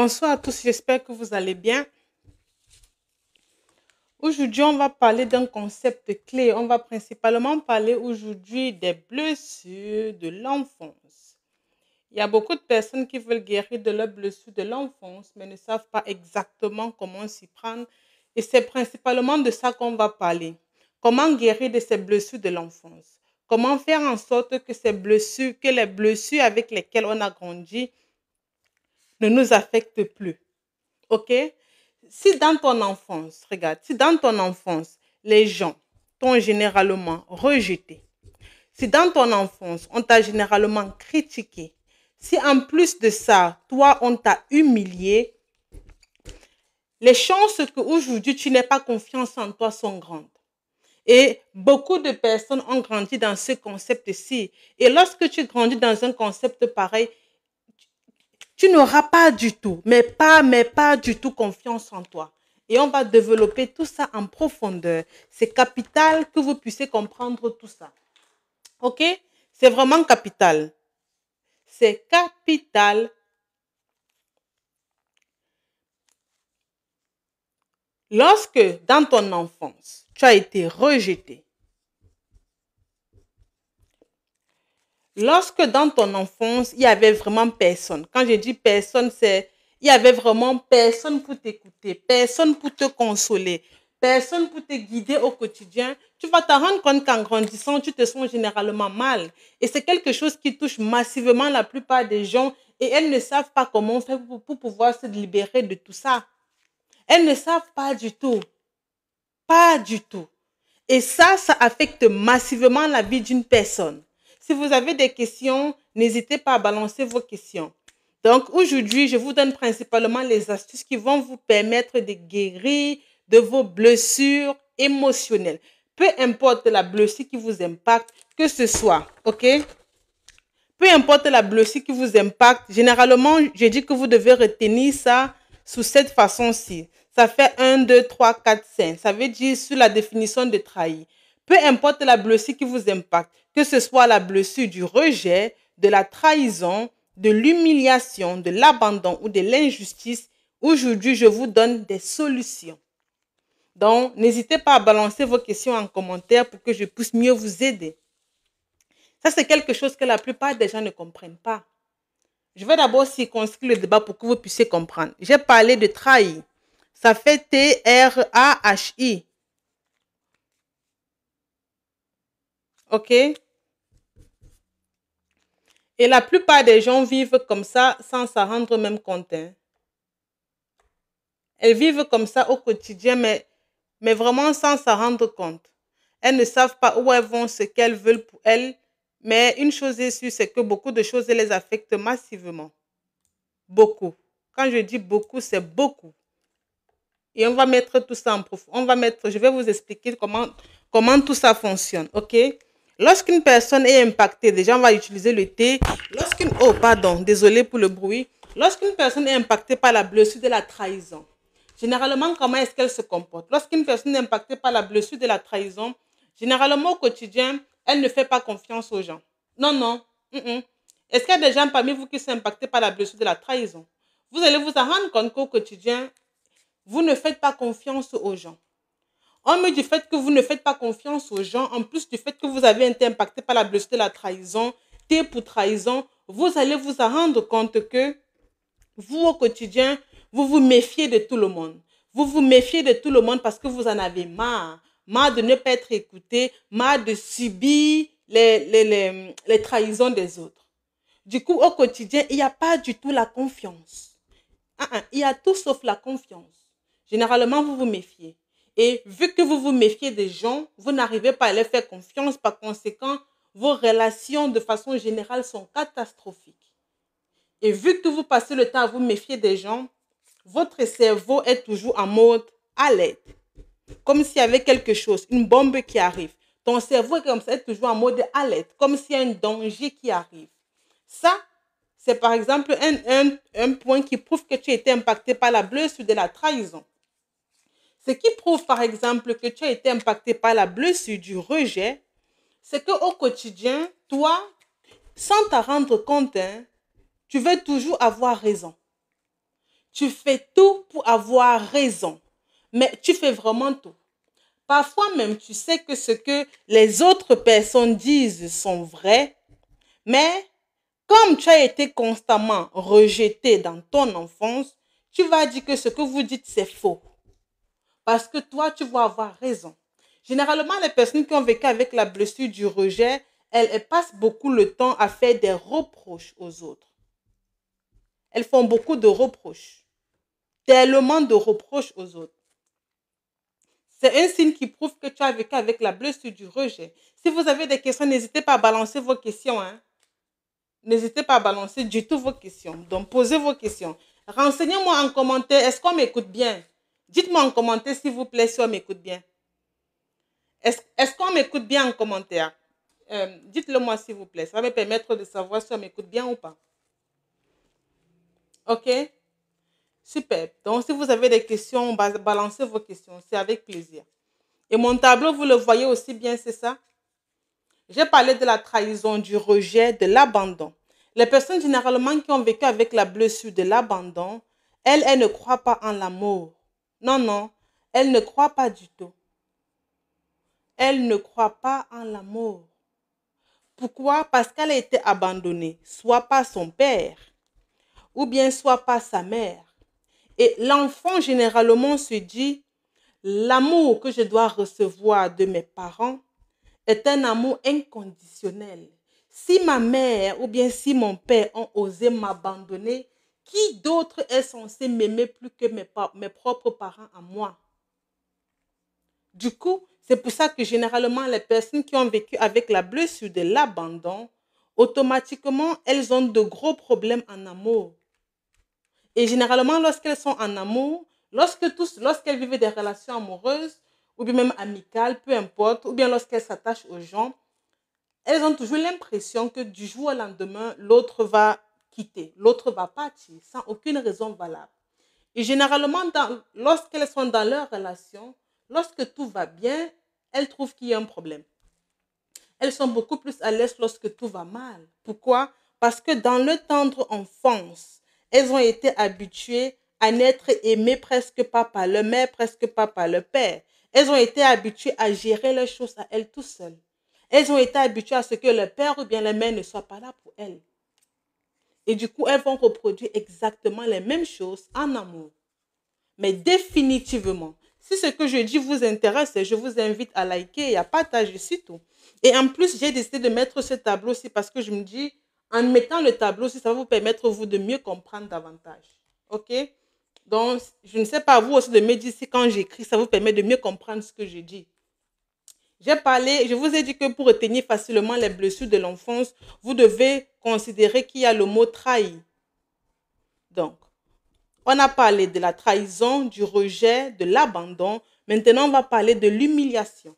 Bonsoir à tous, j'espère que vous allez bien. Aujourd'hui, on va parler d'un concept clé. On va principalement parler aujourd'hui des blessures de l'enfance. Il y a beaucoup de personnes qui veulent guérir de leurs blessures de l'enfance, mais ne savent pas exactement comment s'y prendre. Et c'est principalement de ça qu'on va parler. Comment guérir de ces blessures de l'enfance? Comment faire en sorte que les blessures avec lesquelles on a grandi ne nous affectent plus? OK? Si dans ton enfance, regarde, si dans ton enfance, les gens t'ont généralement rejeté, si dans ton enfance, on t'a généralement critiqué, si en plus de ça, toi, on t'a humilié, les chances qu'aujourd'hui tu n'aies pas confiance en toi sont grandes. Et beaucoup de personnes ont grandi dans ce concept-ci. Et lorsque tu grandis dans un concept pareil, tu n'auras pas du tout, mais pas du tout confiance en toi. Et on va développer tout ça en profondeur. C'est capital que vous puissiez comprendre tout ça. OK? C'est vraiment capital. C'est capital. Lorsque dans ton enfance, tu as été rejeté, lorsque dans ton enfance, il y avait vraiment personne. Quand je dis personne, il y avait vraiment personne pour t'écouter, personne pour te consoler, personne pour te guider au quotidien. Tu vas te rendre compte qu'en grandissant, tu te sens généralement mal. Et c'est quelque chose qui touche massivement la plupart des gens et elles ne savent pas comment faire pour pouvoir se libérer de tout ça. Elles ne savent pas du tout. Pas du tout. Et ça affecte massivement la vie d'une personne. Si vous avez des questions, n'hésitez pas à balancer vos questions. Donc aujourd'hui, je vous donne principalement les astuces qui vont vous permettre de guérir de vos blessures émotionnelles. Peu importe la blessure qui vous impacte, que ce soit, ok? Peu importe la blessure qui vous impacte, généralement, je dis que vous devez retenir ça sous cette façon-ci. Ça fait 1, 2, 3, 4, 5. Ça veut dire sur la définition de trahir. Peu importe la blessure qui vous impacte, que ce soit la blessure du rejet, de la trahison, de l'humiliation, de l'abandon ou de l'injustice, aujourd'hui, je vous donne des solutions. Donc, n'hésitez pas à balancer vos questions en commentaire pour que je puisse mieux vous aider. Ça, c'est quelque chose que la plupart des gens ne comprennent pas. Je vais d'abord circonscrire le débat pour que vous puissiez comprendre. J'ai parlé de trahir. Ça fait T-R-A-H-I. OK? Et la plupart des gens vivent comme ça sans s'en rendre même compte. Hein. Elles vivent comme ça au quotidien, mais vraiment sans s'en rendre compte. Elles ne savent pas où elles vont, ce qu'elles veulent pour elles. Mais une chose est sûre, c'est que beaucoup de choses les affectent massivement. Beaucoup. Quand je dis beaucoup, c'est beaucoup. Et on va mettre tout ça en profond. Je vais vous expliquer comment tout ça fonctionne. OK? Lorsqu'une personne est impactée, déjà on va utiliser le T. Oh, pardon, désolé pour le bruit. Lorsqu'une personne est impactée par la blessure de la trahison, généralement, comment est-ce qu'elle se comporte? Lorsqu'une personne est impactée par la blessure de la trahison, généralement au quotidien, elle ne fait pas confiance aux gens. Non, non. Est-ce qu'il y a des gens parmi vous qui sont impactés par la blessure de la trahison? Vous allez vous en rendre compte qu'au quotidien, vous ne faites pas confiance aux gens. En plus du fait que vous ne faites pas confiance aux gens, en plus du fait que vous avez été impacté par la blessure de la trahison, T pour trahison, vous allez vous en rendre compte que vous, au quotidien, vous vous méfiez de tout le monde. Vous vous méfiez de tout le monde parce que vous en avez marre. Marre de ne pas être écouté, marre de subir les trahisons des autres. Du coup, au quotidien, il n'y a pas du tout la confiance. Il y a tout sauf la confiance. Généralement, vous vous méfiez. Et vu que vous vous méfiez des gens, vous n'arrivez pas à leur faire confiance. Par conséquent, vos relations de façon générale sont catastrophiques. Et vu que vous passez le temps à vous méfier des gens, votre cerveau est toujours en mode alerte. Comme s'il y avait quelque chose, une bombe qui arrive. Ton cerveau est comme ça, est toujours en mode alerte, comme s'il y a un danger qui arrive. Ça, c'est par exemple un point qui prouve que tu as été impacté par la blessure de la trahison. Ce qui prouve par exemple que tu as été impacté par la blessure du rejet, c'est qu'au quotidien, toi, sans t'en rendre compte, tu veux toujours avoir raison. Tu fais tout pour avoir raison, mais tu fais vraiment tout. Parfois même, tu sais que ce que les autres personnes disent sont vrai, mais comme tu as été constamment rejeté dans ton enfance, tu vas dire que ce que vous dites, c'est faux. Parce que toi, tu vas avoir raison. Généralement, les personnes qui ont vécu avec la blessure du rejet, elles passent beaucoup le temps à faire des reproches aux autres. Elles font beaucoup de reproches. Tellement de reproches aux autres. C'est un signe qui prouve que tu as vécu avec la blessure du rejet. Si vous avez des questions, n'hésitez pas à balancer vos questions. Hein. N'hésitez pas à balancer du tout vos questions. Donc, posez vos questions. Renseignez-moi en commentaire. Est-ce qu'on m'écoute bien? Dites-moi en commentaire, s'il vous plaît, si on m'écoute bien. Est-ce qu'on m'écoute bien en commentaire? Dites-le moi, s'il vous plaît. Ça va me permettre de savoir si on m'écoute bien ou pas. OK? Super. Donc, si vous avez des questions, balancez vos questions. C'est avec plaisir. Et mon tableau, vous le voyez aussi bien, c'est ça? J'ai parlé de la trahison, du rejet, de l'abandon. Les personnes généralement qui ont vécu avec la blessure de l'abandon, elles ne croient pas en l'amour. Non, non, elles ne croient pas du tout. Elles ne croient pas en l'amour. Pourquoi? Parce qu'elle a été abandonnée, soit par son père, ou bien soit par sa mère. Et l'enfant généralement se dit, l'amour que je dois recevoir de mes parents est un amour inconditionnel. Si ma mère ou bien si mon père ont osé m'abandonner, qui d'autre est censé m'aimer plus que mes propres parents à moi? Du coup, c'est pour ça que généralement, les personnes qui ont vécu avec la blessure de l'abandon, automatiquement, elles ont de gros problèmes en amour. Et généralement, lorsqu'elles sont en amour, lorsqu'elles vivent des relations amoureuses, ou bien même amicales, peu importe, ou bien lorsqu'elles s'attachent aux gens, elles ont toujours l'impression que du jour au lendemain, l'autre va quitter, l'autre va partir, sans aucune raison valable. Et généralement, lorsqu'elles sont dans leur relation, lorsque tout va bien, elles trouvent qu'il y a un problème. Elles sont beaucoup plus à l'aise lorsque tout va mal. Pourquoi? Parce que dans leur tendre enfance, elles ont été habituées à n'être aimées presque pas par leur mère, presque pas par leur père. Elles ont été habituées à gérer les choses à elles tout seules. Elles ont été habituées à ce que le père ou bien la mère ne soit pas là pour elles. Et du coup, elles vont reproduire exactement les mêmes choses en amour. Mais définitivement, si ce que je dis vous intéresse, je vous invite à liker et à partager surtout. Et en plus, j'ai décidé de mettre ce tableau aussi parce que je me dis, en mettant le tableau aussi, ça va vous permettre vous de mieux comprendre davantage. OK? Donc, je ne sais pas vous aussi de me dire si quand j'écris, ça vous permet de mieux comprendre ce que je dis. Je vous ai dit que pour retenir facilement les blessures de l'enfance, vous devez considérer qu'il y a le mot trahi. Donc, on a parlé de la trahison, du rejet, de l'abandon. Maintenant, on va parler de l'humiliation.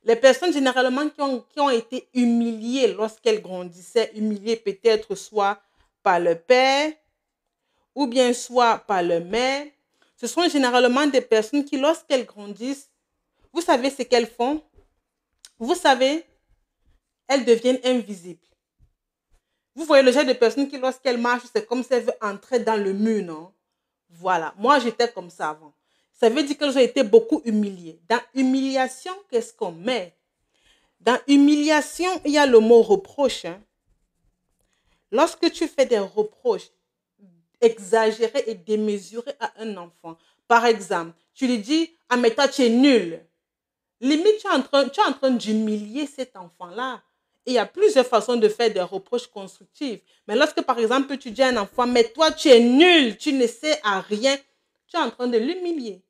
Les personnes généralement qui ont été humiliées lorsqu'elles grandissaient, humiliées peut-être soit par le père ou bien soit par leur mère, ce sont généralement des personnes qui, lorsqu'elles grandissent, vous savez ce qu'elles font? Vous savez, elles deviennent invisibles. Vous voyez le genre de personnes qui, lorsqu'elles marchent, c'est comme si elles veulent entrer dans le mur, non? Voilà, moi j'étais comme ça avant. Ça veut dire qu'elles ont été beaucoup humiliées. Dans humiliation, qu'est-ce qu'on met? Dans humiliation, il y a le mot reproche. Hein. Lorsque tu fais des reproches exagérés et démesurés à un enfant, par exemple, tu lui dis, ah mais toi tu es nul. Limite, tu es en train d'humilier cet enfant-là. Et il y a plusieurs façons de faire des reproches constructifs. Mais lorsque, par exemple, tu dis à un enfant, mais toi, tu es nul, tu ne sais à rien, tu es en train de l'humilier.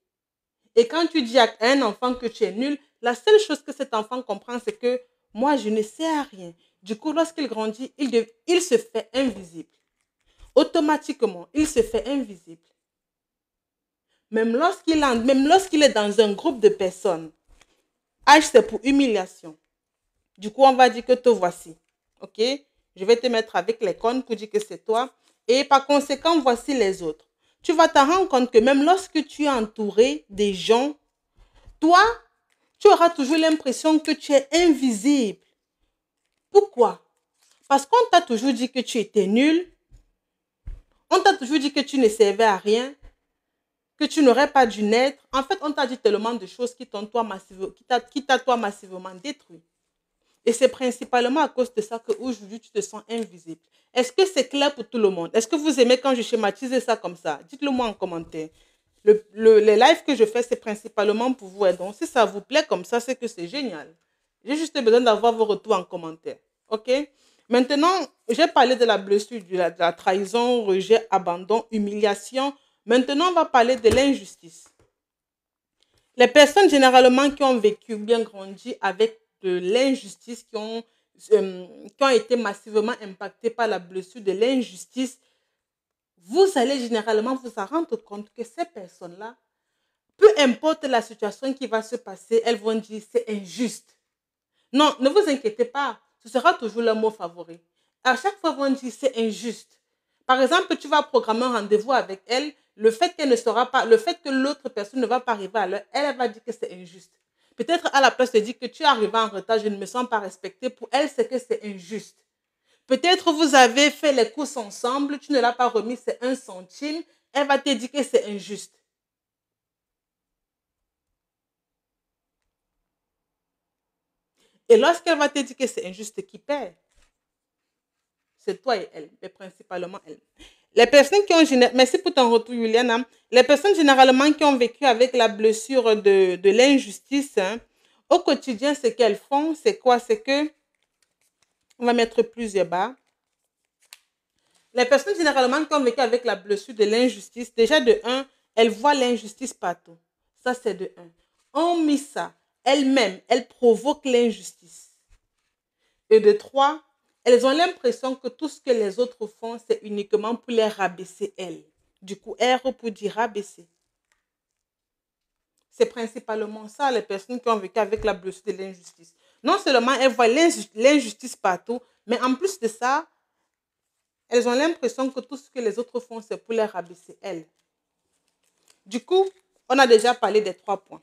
Et quand tu dis à un enfant que tu es nul, la seule chose que cet enfant comprend, c'est que moi, je ne sais à rien. Du coup, lorsqu'il grandit, il se fait invisible. Automatiquement, il se fait invisible. Même lorsqu'il est dans un groupe de personnes, H, c'est pour humiliation. Du coup, on va dire que te voici. OK? Je vais te mettre avec les cônes pour dire que c'est toi. Et par conséquent, voici les autres. Tu vas te rendre compte que même lorsque tu es entouré des gens, toi, tu auras toujours l'impression que tu es invisible. Pourquoi? Parce qu'on t'a toujours dit que tu étais nul. On t'a toujours dit que tu ne servais à rien, que tu n'aurais pas dû naître. En fait, on t'a dit tellement de choses qui t'a toi massivement détruit. Et c'est principalement à cause de ça qu'aujourd'hui, tu te sens invisible. Est-ce que c'est clair pour tout le monde? Est-ce que vous aimez quand je schématise ça comme ça? Dites-le moi en commentaire. Les lives que je fais, c'est principalement pour vous. Et donc, si ça vous plaît comme ça, c'est que c'est génial. J'ai juste besoin d'avoir vos retours en commentaire. OK? Maintenant, j'ai parlé de la blessure, de la trahison, rejet, abandon, humiliation. Maintenant, on va parler de l'injustice. Les personnes généralement qui ont vécu, bien grandi avec de l'injustice, qui ont été massivement impactées par la blessure de l'injustice, vous allez généralement vous en rendre compte que ces personnes-là, peu importe la situation qui va se passer, elles vont dire c'est injuste. Non, ne vous inquiétez pas, ce sera toujours leur mot favori. À chaque fois, elles vont dire c'est injuste. Par exemple, tu vas programmer un rendez-vous avec elle, le fait qu'elle ne sera pas, le fait que l'autre personne ne va pas arriver à l'heure, elle va dire que c'est injuste. Peut-être à la place de dire que tu es arrivé en retard, je ne me sens pas respectée. Pour elle, c'est que c'est injuste. Peut-être vous avez fait les courses ensemble, tu ne l'as pas remis, c'est 1 centime. Elle va te dire que c'est injuste. Et lorsqu'elle va te dire que c'est injuste, qui perd? C'est toi et elle, mais principalement elle. Les personnes qui ont merci pour ton retour, Juliana. Les personnes généralement qui ont vécu avec la blessure de l'injustice, hein, au quotidien, ce qu'elles font, c'est quoi? C'est que, on va mettre plusieurs barres. Les personnes généralement qui ont vécu avec la blessure de l'injustice, déjà de un, elles voient l'injustice partout. Ça, c'est de un. On mis ça, elles-mêmes, elles provoquent l'injustice. Et de trois, elles ont l'impression que tout ce que les autres font, c'est uniquement pour les rabaisser elles. Du coup, R pour dire rabaisser. C'est principalement ça, les personnes qui ont vécu avec la blessure de l'injustice. Non seulement elles voient l'injustice partout, mais en plus de ça, elles ont l'impression que tout ce que les autres font, c'est pour les rabaisser elles. Du coup, on a déjà parlé des 3 points.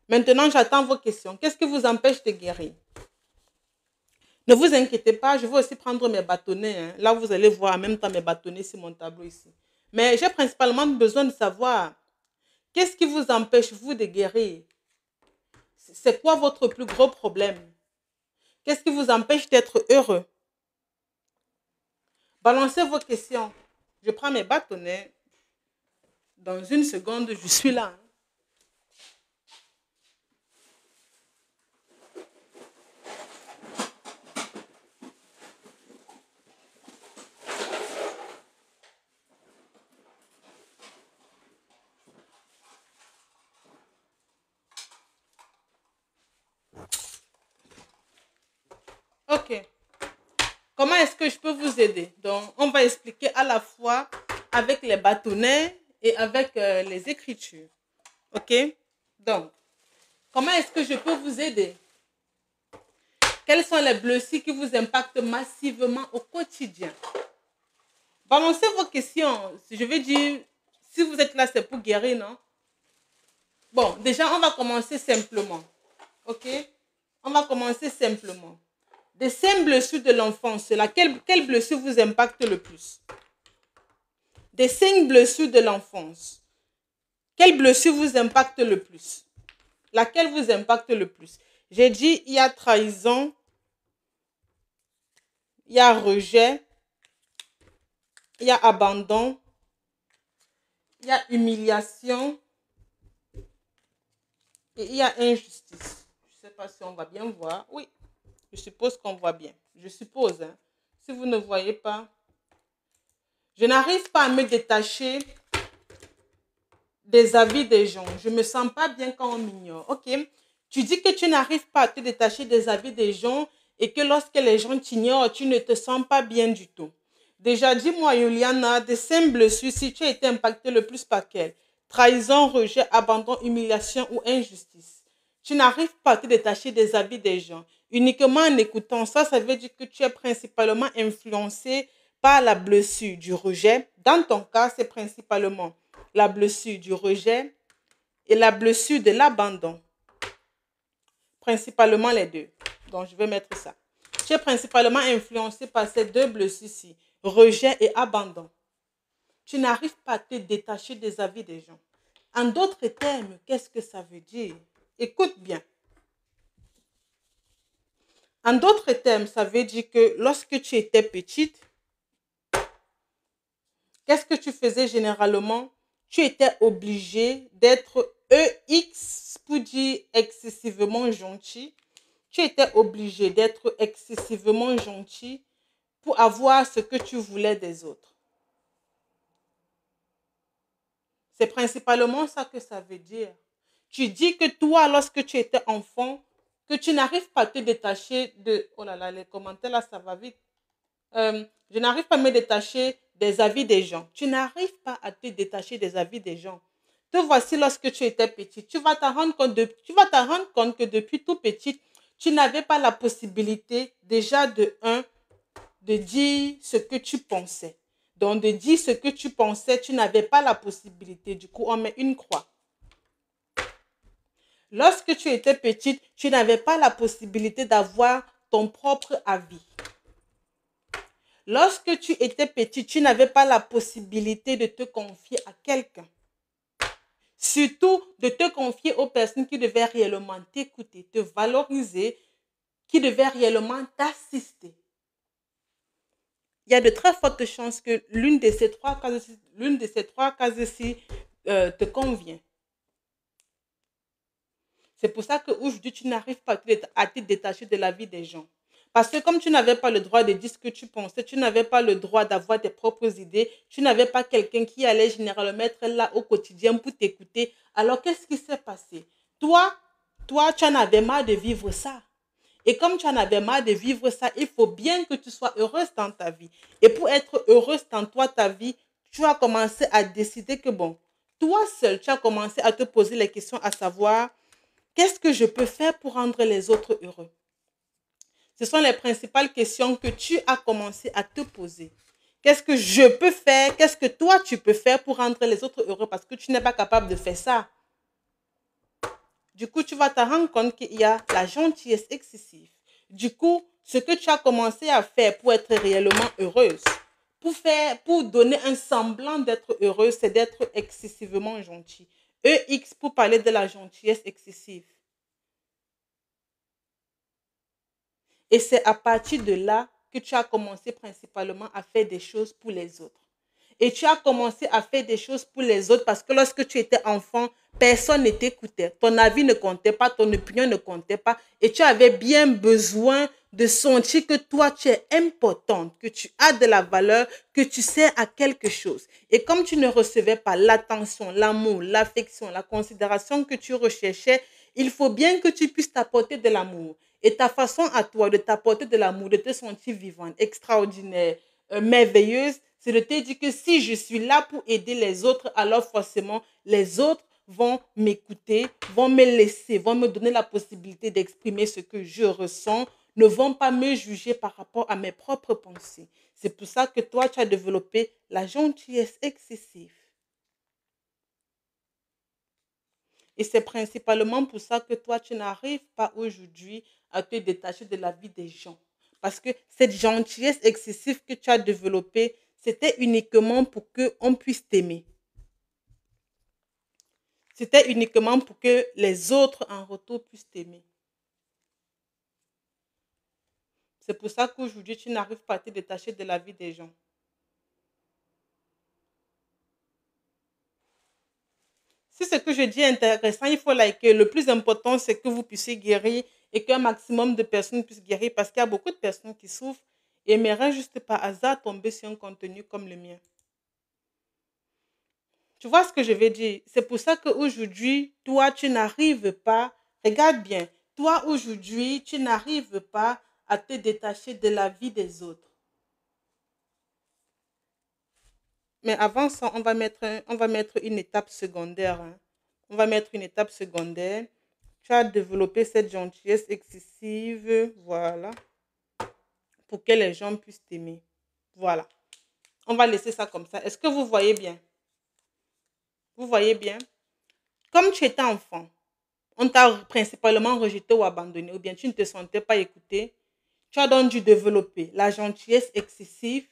Maintenant, j'attends vos questions. Qu'est-ce qui vous empêche de guérir? Ne vous inquiétez pas, je vais aussi prendre mes bâtonnets. Hein. Là, vous allez voir en même temps mes bâtonnets sur mon tableau ici. Mais j'ai principalement besoin de savoir qu'est-ce qui vous empêche, vous, de guérir? C'est quoi votre plus gros problème? Qu'est-ce qui vous empêche d'être heureux? Balancez vos questions. Je prends mes bâtonnets. Dans 1 seconde, je suis là. Hein. Ok. Comment est-ce que je peux vous aider? Donc, on va expliquer à la fois avec les bâtonnets et avec les écritures. Ok? Donc, comment est-ce que je peux vous aider? Quelles sont les blessures qui vous impactent massivement au quotidien? Balancez vos questions. Je veux dire, si vous êtes là, c'est pour guérir, non? Bon, déjà, on va commencer simplement. Ok? On va commencer simplement. Des 5 blessures de l'enfance, quelle blessure vous impacte le plus? Des 5 blessures de l'enfance, quelle blessure vous impacte le plus? Laquelle vous impacte le plus? J'ai dit, il y a trahison, il y a rejet, il y a abandon, il y a humiliation et il y a injustice. Je ne sais pas si on va bien voir. Oui, je suppose qu'on voit bien. Je suppose. Hein. Si vous ne voyez pas, je n'arrive pas à me détacher des avis des gens. Je ne me sens pas bien quand on m'ignore. Ok? Tu dis que tu n'arrives pas à te détacher des avis des gens et que lorsque les gens t'ignorent, tu ne te sens pas bien du tout. Déjà, dis-moi, Juliana, des 5 blessures, si tu as été impactée le plus par quelle? Trahison, rejet, abandon, humiliation ou injustice. Tu n'arrives pas à te détacher des avis des gens. Uniquement en écoutant ça, ça veut dire que tu es principalement influencé par la blessure du rejet. Dans ton cas, c'est principalement la blessure du rejet et la blessure de l'abandon. Principalement les deux. Donc, je vais mettre ça. Tu es principalement influencé par ces 2 blessures-ci, rejet et abandon. Tu n'arrives pas à te détacher des avis des gens. En d'autres termes, qu'est-ce que ça veut dire? Écoute bien. En d'autres termes, ça veut dire que lorsque tu étais petite, qu'est-ce que tu faisais généralement? Tu étais obligé d'être EX pour dire excessivement gentil. Tu étais obligé d'être excessivement gentil pour avoir ce que tu voulais des autres. C'est principalement ça que ça veut dire. Tu dis que toi, lorsque tu étais enfant, que tu n'arrives pas à te détacher de... Oh là là, les commentaires là, ça va vite. Je n'arrive pas à me détacher des avis des gens. Tu n'arrives pas à te détacher des avis des gens. Te voici lorsque tu étais petit. Tu vas te rendre compte que depuis tout petit, tu n'avais pas la possibilité déjà de un, de dire ce que tu pensais. Donc, de dire ce que tu pensais, tu n'avais pas la possibilité. Du coup, on met une croix. Lorsque tu étais petite, tu n'avais pas la possibilité d'avoir ton propre avis. Lorsque tu étais petit, tu n'avais pas la possibilité de te confier à quelqu'un. Surtout de te confier aux personnes qui devaient réellement t'écouter, te valoriser, qui devaient réellement t'assister. Il y a de très fortes chances que l'une de ces trois cases-ci te convient. C'est pour ça qu'aujourd'hui, tu n'arrives pas à te détacher de la vie des gens. Parce que comme tu n'avais pas le droit de dire ce que tu pensais, tu n'avais pas le droit d'avoir tes propres idées, tu n'avais pas quelqu'un qui allait généralement être là au quotidien pour t'écouter. Alors, qu'est-ce qui s'est passé? Toi, tu en avais marre de vivre ça. Et comme tu en avais marre de vivre ça, il faut bien que tu sois heureuse dans ta vie. Et pour être heureuse dans toi, ta vie, tu as commencé à décider que bon, toi seul, tu as commencé à te poser les questions à savoir, qu'est-ce que je peux faire pour rendre les autres heureux? Ce sont les principales questions que tu as commencé à te poser. Qu'est-ce que je peux faire? Qu'est-ce que toi, tu peux faire pour rendre les autres heureux? Parce que tu n'es pas capable de faire ça. Du coup, tu vas te rendre compte qu'il y a la gentillesse excessive. Du coup, ce que tu as commencé à faire pour être réellement heureuse, pour donner un semblant d'être heureuse, c'est d'être excessivement gentil. EX pour parler de la gentillesse excessive. Et c'est à partir de là que tu as commencé principalement à faire des choses pour les autres. Et tu as commencé à faire des choses pour les autres parce que lorsque tu étais enfant, personne ne t'écoutait. Ton avis ne comptait pas, ton opinion ne comptait pas. Et tu avais bien besoin de sentir que toi, tu es importante, que tu as de la valeur, que tu sers à quelque chose. Et comme tu ne recevais pas l'attention, l'amour, l'affection, la considération que tu recherchais, il faut bien que tu puisses t'apporter de l'amour. Et ta façon à toi de t'apporter de l'amour, de te sentir vivante, extraordinaire, merveilleuse, c'est de te dire que si je suis là pour aider les autres, alors forcément, les autres vont m'écouter, vont me laisser, vont me donner la possibilité d'exprimer ce que je ressens, ne vont pas me juger par rapport à mes propres pensées. C'est pour ça que toi, tu as développé la gentillesse excessive. Et c'est principalement pour ça que toi, tu n'arrives pas aujourd'hui à te détacher de la vie des gens. Parce que cette gentillesse excessive que tu as développée, c'était uniquement pour qu'on puisse t'aimer. C'était uniquement pour que les autres en retour puissent t'aimer. C'est pour ça qu'aujourd'hui, tu n'arrives pas à te détacher de la vie des gens. Si ce que je dis est intéressant, il faut liker. Le plus important, c'est que vous puissiez guérir et qu'un maximum de personnes puissent guérir parce qu'il y a beaucoup de personnes qui souffrent et aimeraient juste par hasard tomber sur un contenu comme le mien. Tu vois ce que je veux dire? C'est pour ça qu'aujourd'hui, toi, tu n'arrives pas, regarde bien, toi, aujourd'hui, tu n'arrives pas à te détacher de la vie des autres. Mais avant ça, on va mettre une étape secondaire, hein. On va mettre une étape secondaire. Tu as développé cette gentillesse excessive, voilà, pour que les gens puissent t'aimer. Voilà. On va laisser ça comme ça. Est-ce que vous voyez bien? Vous voyez bien? Comme tu étais enfant, on t'a principalement rejeté ou abandonné, ou bien tu ne te sentais pas écouté, tu as donc dû développer la gentillesse excessive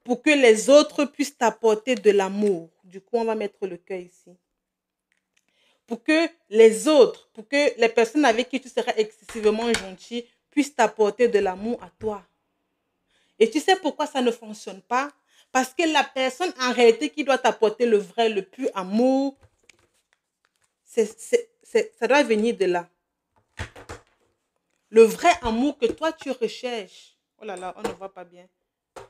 pour que les autres puissent t'apporter de l'amour. Du coup, on va mettre le cœur ici. Pour que les autres, pour que les personnes avec qui tu seras excessivement gentil puissent t'apporter de l'amour à toi. Et tu sais pourquoi ça ne fonctionne pas? Parce que la personne en réalité qui doit t'apporter le vrai, le pur amour, ça doit venir de là. Le vrai amour que toi tu recherches. Oh là là, on ne voit pas bien.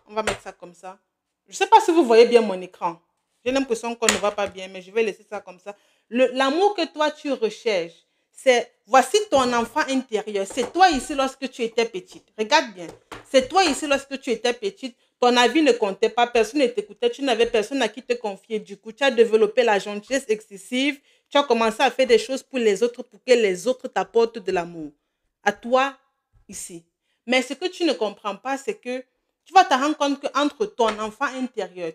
On va mettre ça comme ça. Je ne sais pas si vous voyez bien mon écran. J'ai l'impression qu'on ne voit pas bien, mais je vais laisser ça comme ça. L'amour que toi tu recherches, c'est voici ton enfant intérieur. C'est toi ici lorsque tu étais petite. Regarde bien. C'est toi ici lorsque tu étais petite. Ton avis ne comptait pas, personne ne t'écoutait, tu n'avais personne à qui te confier. Du coup, tu as développé la gentillesse excessive. Tu as commencé à faire des choses pour les autres pour que les autres t'apportent de l'amour. À toi ici. Mais ce que tu ne comprends pas, c'est que tu vas te rendre compte qu'entre ton enfant intérieur,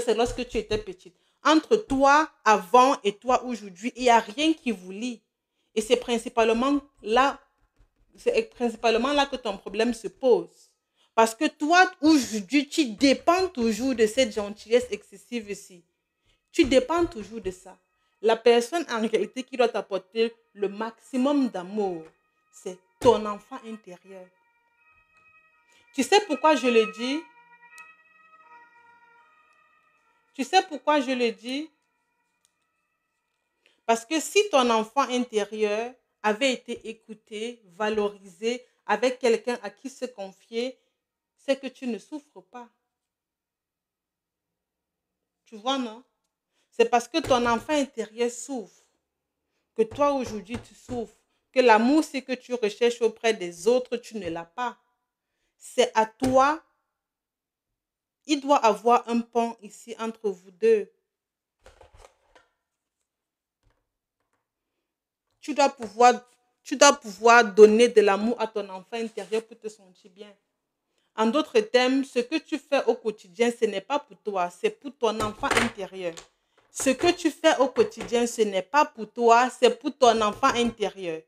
c'est lorsque tu étais petite. Entre toi avant et toi aujourd'hui, il n'y a rien qui vous lie. Et c'est principalement là que ton problème se pose. Parce que toi, aujourd'hui, tu dépends toujours de cette gentillesse excessive ici. Tu dépends toujours de ça. La personne en réalité qui doit t'apporter le maximum d'amour, c'est ton enfant intérieur. Tu sais pourquoi je le dis? Tu sais pourquoi je le dis? Parce que si ton enfant intérieur avait été écouté, valorisé, avec quelqu'un à qui se confier, c'est que tu ne souffres pas. Tu vois, non? C'est parce que ton enfant intérieur souffre, que toi aujourd'hui tu souffres, que l'amour c'est que tu recherches auprès des autres, tu ne l'as pas. C'est à toi, il doit avoir un pont ici entre vous deux. Tu dois pouvoir, tu dois pouvoir donner de l'amour à ton enfant intérieur pour te sentir bien. En d'autres termes, ce que tu fais au quotidien, ce n'est pas pour toi, c'est pour ton enfant intérieur. Ce que tu fais au quotidien, ce n'est pas pour toi, c'est pour ton enfant intérieur.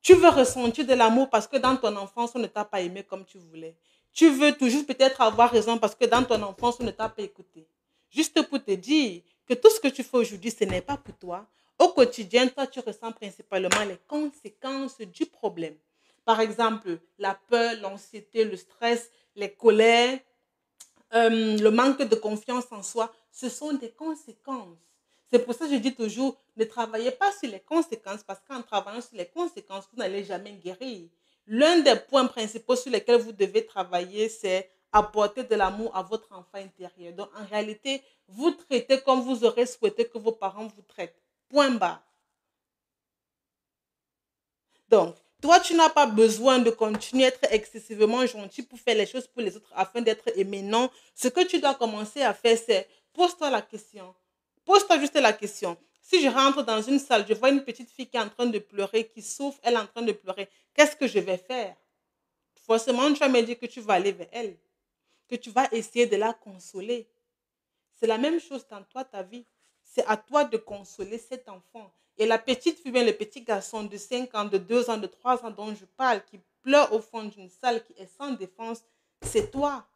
Tu veux ressentir de l'amour parce que dans ton enfance, on ne t'a pas aimé comme tu voulais. Tu veux toujours peut-être avoir raison parce que dans ton enfance, on ne t'a pas écouté. Juste pour te dire que tout ce que tu fais aujourd'hui, ce n'est pas pour toi. Au quotidien, toi, tu ressens principalement les conséquences du problème. Par exemple, la peur, l'anxiété, le stress, les colères, le manque de confiance en soi, ce sont des conséquences. C'est pour ça que je dis toujours, ne travaillez pas sur les conséquences, parce qu'en travaillant sur les conséquences, vous n'allez jamais guérir. L'un des points principaux sur lesquels vous devez travailler, c'est apporter de l'amour à votre enfant intérieur. Donc, en réalité, vous traitez comme vous aurez souhaité que vos parents vous traitent. Point barre. Donc, toi, tu n'as pas besoin de continuer à être excessivement gentil pour faire les choses pour les autres afin d'être aimé. Non, ce que tu dois commencer à faire, c'est pose-toi la question. Pose-toi juste la question. Si je rentre dans une salle, je vois une petite fille qui est en train de pleurer, qui souffre, elle est en train de pleurer. Qu'est-ce que je vais faire? Forcément, tu vas me dire que tu vas aller vers elle, que tu vas essayer de la consoler. C'est la même chose dans toi, ta vie. C'est à toi de consoler cet enfant. Et la petite fille, bien le petit garçon de 5 ans, de 2 ans, de 3 ans dont je parle, qui pleure au fond d'une salle, qui est sans défense, c'est toi.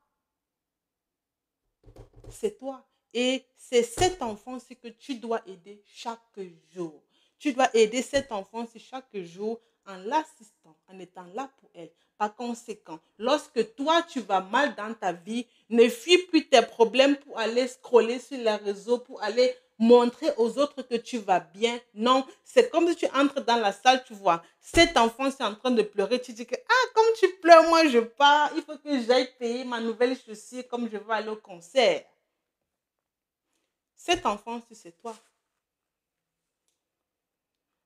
C'est toi. Et c'est cet enfant-ci que tu dois aider chaque jour. Tu dois aider cet enfant-ci chaque jour en l'assistant, en étant là pour elle. Par conséquent, lorsque toi, tu vas mal dans ta vie, ne fuis plus tes problèmes pour aller scroller sur les réseaux, pour aller montrer aux autres que tu vas bien. Non, c'est comme si tu entres dans la salle, tu vois, cet enfant est en train de pleurer, tu dis que, ah, comme tu pleures, moi je pars, il faut que j'aille payer ma nouvelle chaussure comme je vais aller au concert. Cet enfant, c'est toi.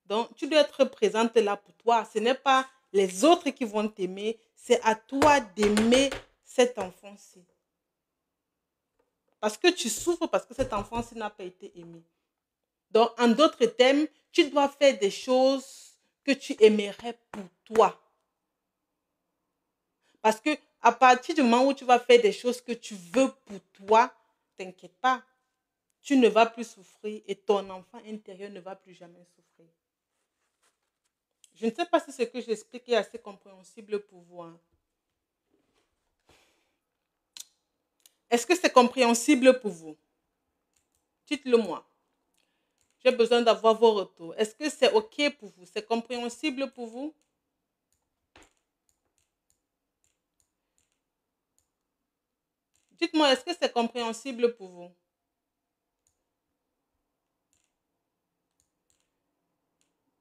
Donc, tu dois être présente là pour toi. Ce n'est pas les autres qui vont t'aimer, c'est à toi d'aimer cet enfant-ci. Parce que tu souffres parce que cet enfant-ci n'a pas été aimé. Donc, en d'autres termes, tu dois faire des choses que tu aimerais pour toi. Parce que à partir du moment où tu vas faire des choses que tu veux pour toi, t'inquiète pas, tu ne vas plus souffrir et ton enfant intérieur ne va plus jamais souffrir. Je ne sais pas si ce que j'explique est assez compréhensible pour vous. Hein. Est-ce que c'est compréhensible pour vous? Dites-le moi. J'ai besoin d'avoir vos retours. Est-ce que c'est OK pour vous? C'est compréhensible pour vous? Dites-moi, est-ce que c'est compréhensible pour vous?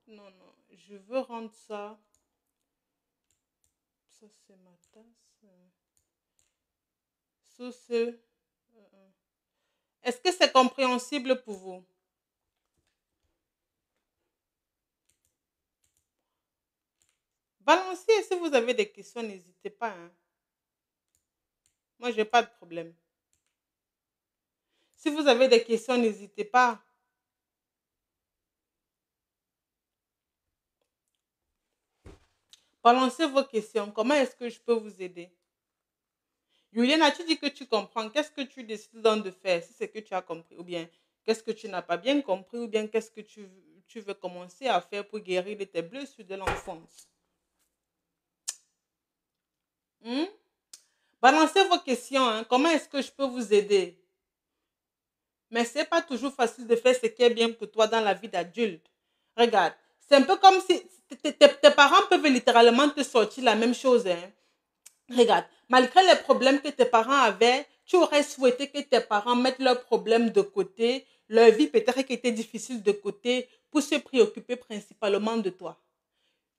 Non, non, je veux rendre ça. Ça, c'est ma tasse. Sous ce. Est-ce que c'est compréhensible pour vous? Balancez, si vous avez des questions, n'hésitez pas, hein. Moi, je n'ai pas de problème. Si vous avez des questions, n'hésitez pas. Balancez vos questions. Comment est-ce que je peux vous aider? Juliana, tu dis que tu comprends. Qu'est-ce que tu décides donc de faire si c'est que tu as compris? Ou bien, qu'est-ce que tu n'as pas bien compris? Ou bien, qu'est-ce que tu veux commencer à faire pour guérir de tes blessures de l'enfance? Hmm? Balancez vos questions, hein. Comment est-ce que je peux vous aider? Mais ce n'est pas toujours facile de faire ce qui est bien pour toi dans la vie d'adulte. Regarde, c'est un peu comme si tes parents peuvent littéralement te sortir la même chose, hein. Regarde, malgré les problèmes que tes parents avaient, tu aurais souhaité que tes parents mettent leurs problèmes de côté, leur vie peut-être qui était difficile de côté, pour se préoccuper principalement de toi.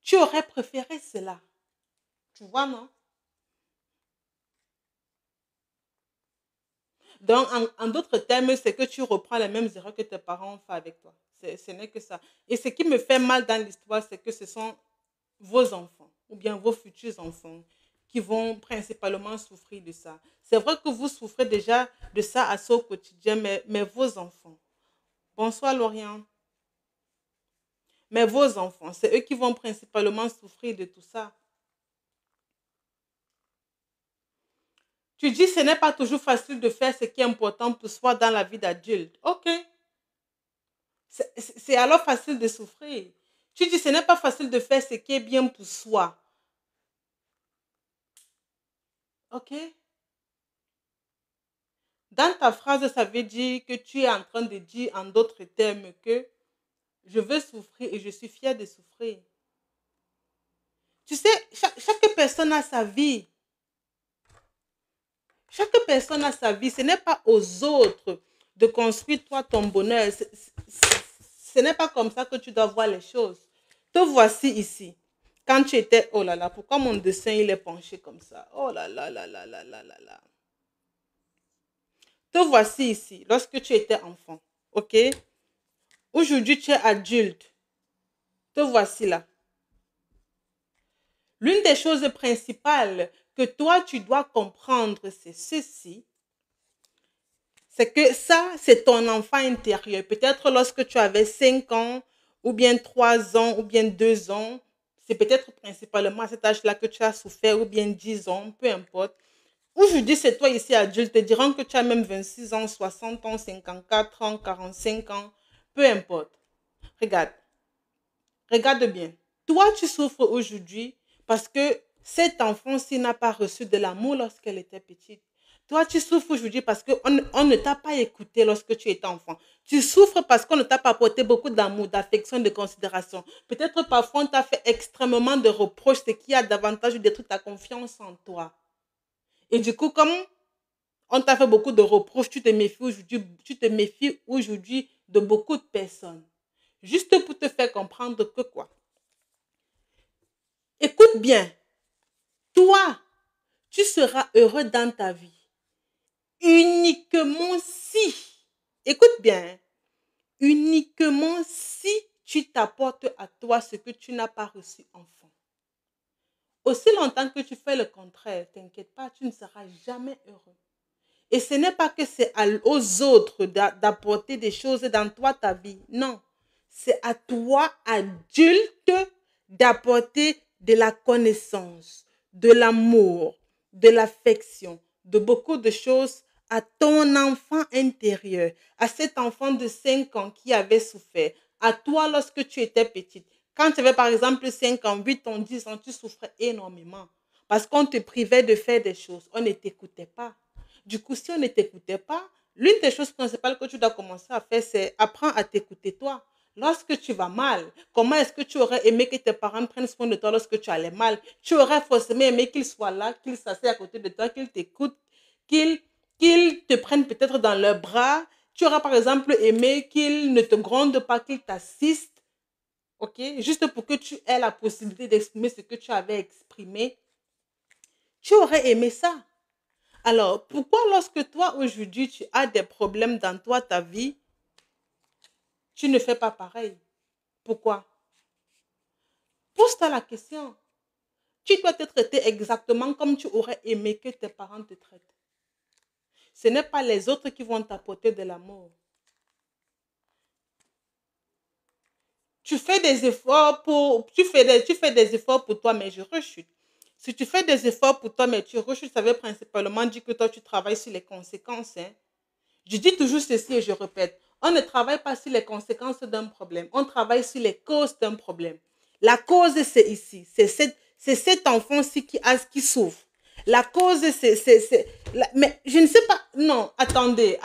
Tu aurais préféré cela. Tu vois, non? Donc, en d'autres termes, c'est que tu reprends les mêmes erreurs que tes parents ont fait avec toi. Ce n'est que ça. Et ce qui me fait mal dans l'histoire, c'est que ce sont vos enfants ou bien vos futurs enfants qui vont principalement souffrir de ça. C'est vrai que vous souffrez déjà de ça assez au quotidien, mais vos enfants. Bonsoir Lorient. Mais vos enfants, c'est eux qui vont principalement souffrir de tout ça. Tu dis ce n'est pas toujours facile de faire ce qui est important pour soi dans la vie d'adulte. Ok, c'est alors facile de souffrir. Tu dis ce n'est pas facile de faire ce qui est bien pour soi. Ok? Dans ta phrase, ça veut dire que tu es en train de dire en d'autres termes que je veux souffrir et je suis fière de souffrir. Tu sais, chaque personne a sa vie. Chaque personne a sa vie. Ce n'est pas aux autres de construire toi ton bonheur. Ce n'est pas comme ça que tu dois voir les choses. Te voici ici. Quand tu étais, oh là là, pourquoi mon dessin il est penché comme ça? Oh là là là là là là là là. Te voici ici, lorsque tu étais enfant, ok? Aujourd'hui, tu es adulte. Te voici là. L'une des choses principales que toi, tu dois comprendre, c'est ceci. C'est que ça, c'est ton enfant intérieur. Peut-être lorsque tu avais 5 ans, ou bien 3 ans, ou bien 2 ans, c'est peut-être principalement à cet âge-là que tu as souffert, ou bien 10 ans, peu importe. Aujourd'hui, c'est toi ici adulte, te diront que tu as même 26 ans, 60 ans, 54 ans, 45 ans, peu importe. Regarde, regarde bien. Toi, tu souffres aujourd'hui parce que cet enfant-ci n'a pas reçu de l'amour lorsqu'elle était petite. Toi, tu souffres aujourd'hui parce qu'on ne t'a pas écouté lorsque tu étais enfant. Tu souffres parce qu'on ne t'a pas apporté beaucoup d'amour, d'affection, de considération. Peut-être parfois on t'a fait extrêmement de reproches, ce qui a davantage détruit ta confiance en toi. Et du coup, comme on t'a fait beaucoup de reproches, tu te méfies aujourd'hui de beaucoup de personnes. Juste pour te faire comprendre que quoi? Écoute bien, toi, tu seras heureux dans ta vie uniquement si, écoute bien, uniquement si tu t'apportes à toi ce que tu n'as pas reçu enfant. Aussi longtemps que tu fais le contraire, t'inquiète pas, tu ne seras jamais heureux. Et ce n'est pas que c'est aux autres d'apporter des choses dans toi, ta vie. Non. C'est à toi, adulte, d'apporter de la connaissance, de l'amour, de l'affection, de beaucoup de choses à ton enfant intérieur, à cet enfant de 5 ans qui avait souffert, à toi lorsque tu étais petite. Quand tu avais par exemple 5 ans, 8 ans, 10 ans, tu souffrais énormément parce qu'on te privait de faire des choses, on ne t'écoutait pas. Du coup, si on ne t'écoutait pas, l'une des choses principales que tu dois commencer à faire, c'est apprendre à t'écouter toi. Lorsque tu vas mal, comment est-ce que tu aurais aimé que tes parents prennent soin de toi lorsque tu allais mal? Tu aurais forcément aimé qu'ils soient là, qu'ils s'asseyent à côté de toi, qu'ils t'écoutent, qu'ils qu'ils te prennent peut-être dans leurs bras. Tu aurais par exemple aimé qu'ils ne te grondent pas, qu'ils t'assistent, ok? Juste pour que tu aies la possibilité d'exprimer ce que tu avais exprimé. Tu aurais aimé ça. Alors, pourquoi lorsque toi, aujourd'hui, tu as des problèmes dans toi, ta vie, tu ne fais pas pareil? Pourquoi? Pose-toi la question. Tu dois te traiter exactement comme tu aurais aimé que tes parents te traitent. Ce n'est pas les autres qui vont t'apporter de l'amour. Tu fais des efforts pour toi, mais je rechute. Si tu fais des efforts pour toi, mais tu rechutes, ça veut principalement dire que toi, tu travailles sur les conséquences, hein. Je dis toujours ceci et je répète, on ne travaille pas sur les conséquences d'un problème, on travaille sur les causes d'un problème. La cause, c'est ici, c'est cet enfant-ci qui souffre. La cause, mais je ne sais pas, non, attendez,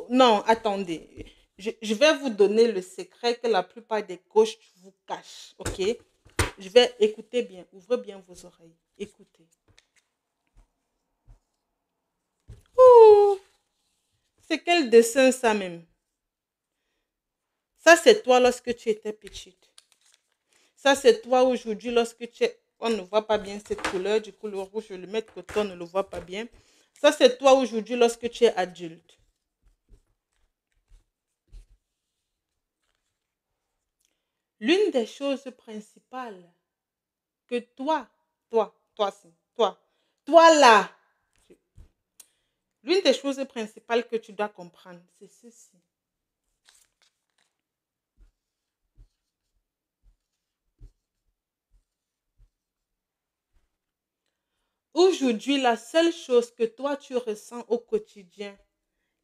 non, attendez. Je vais vous donner le secret que la plupart des coachs vous cachent, ok? Je vais écouter bien, ouvrez bien vos oreilles, écoutez. Ouh, c'est quel dessin ça même? Ça, c'est toi lorsque tu étais petite. Ça, c'est toi aujourd'hui lorsque tu es... On ne voit pas bien cette couleur. Du coup, le rouge, je le mets de côté, on ne le voit pas bien. Ça, c'est toi aujourd'hui lorsque tu es adulte. L'une des choses principales que toi là, l'une des choses principales que tu dois comprendre, c'est ceci. Aujourd'hui, la seule chose que toi tu ressens au quotidien,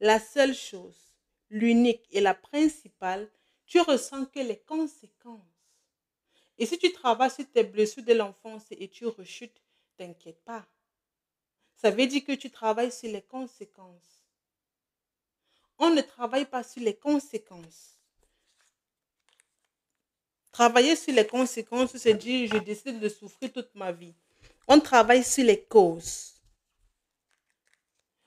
la seule chose, l'unique et la principale, tu ressens que les conséquences. Et si tu travailles sur tes blessures de l'enfance et tu rechutes, t'inquiète pas. Ça veut dire que tu travailles sur les conséquences. On ne travaille pas sur les conséquences. Travailler sur les conséquences, c'est dire je décide de souffrir toute ma vie. On travaille sur les causes.